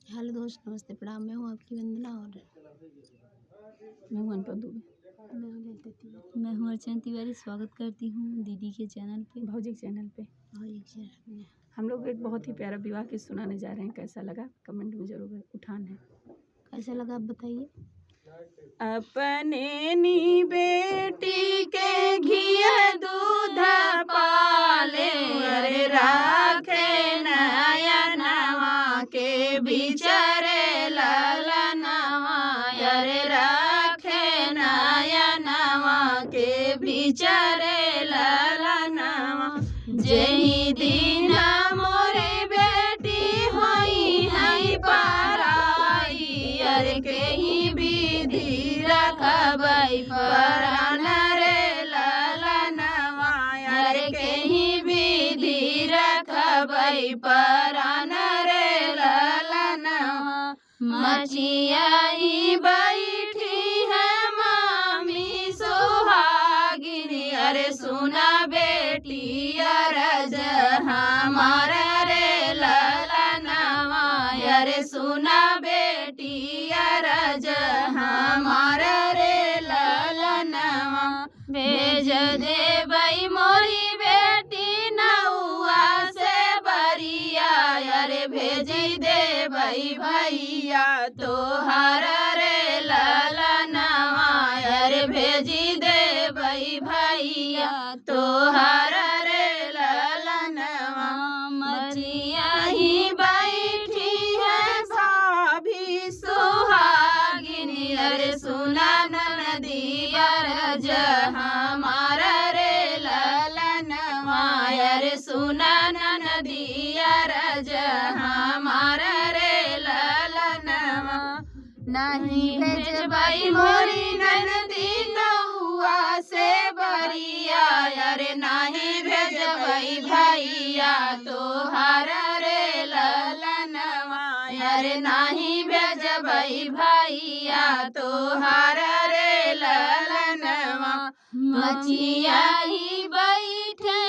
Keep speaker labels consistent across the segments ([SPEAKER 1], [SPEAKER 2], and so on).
[SPEAKER 1] Hello दोस्त, नमस्ते, प्रणाम। मैं हूँ आपकी वंदना और
[SPEAKER 2] मैं हूँ अनपा दुबे।
[SPEAKER 1] मैं हूँ ललिता तिवारी।
[SPEAKER 3] मैं हूँ अर्चना तिवारी। स्वागत करती हूँ दीदी के चैनल पे,
[SPEAKER 2] भौजी के चैनल पे।
[SPEAKER 1] और एक चैनल में
[SPEAKER 2] हम लोग एक बहुत ही प्यारा विवाह की सुनाने जा रहे हैं। कैसा लगा कमेंट में जरूर उठान है।
[SPEAKER 1] कैसा लगा आप बताइए।
[SPEAKER 2] अपने नी बेटी के घी दूध पाले, अरे राखे नयनवा के बिचरे ललनवा, अरे राखे नयनवा के बिचरे ललनवा। जेहि दिन मोरे बेटी होई है पराई, अरे केही विधि रखबै परान रे ललनवा, अरे केही विधि रखबै परान रे ललनवा। मचियाई बैठी है मामी सुहागिनी, अरे सुना बेटी अरज हमारा रे ललनवा, अरे सुना बेटी अरज हमारा रे ललनवा। भेज देबै मोरी बेटी नौआ से बरिया, अरे भेज देबै भैया तोहार रे ललनवा, अरे भेज देबै भैया तोहार रे ललनवा। मचियाही बैठी है भाभी सुहागिनी, अरे सुना ननदी अरज हमारा रे ललनवा, अरे सुना ननदी अरज हमारा रे ललनवा। नहीं भेजबै मोरी ननदी नौआ से बरिया, अरे नहीं भेजबै भैया तोहार रे ललनवा, अरे नहीं भेजबै भैया तोहार रे ललनवा। मचियाई बैठे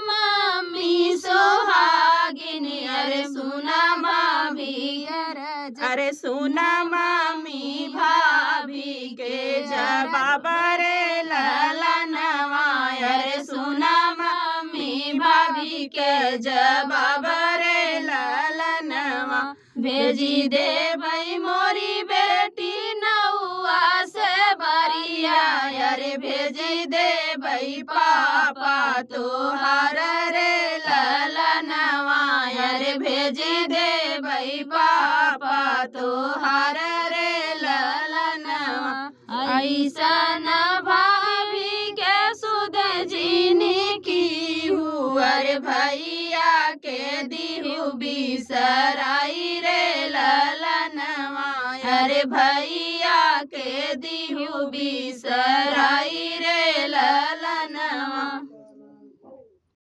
[SPEAKER 2] मामी सोहागिनी, अरे सुना भाभी अरे सुना मामी भाभी के जवाब रे ललनवा, अरे सुना मामी भाभी के जवाब रे ललनवा। भेजी देबै मोरी बेटी नौआ से बरिया, अरे भेजी देबै पापा तोहार रे ललनवा, अरे भेजी देबै पापा तोहार रे ललनवा। ऐसन भाभी के सुध जीनी की हूँ, अरे भैया के दिहु बिसराई रे ललनवा, अरे भैया के दिहु बिसराई रे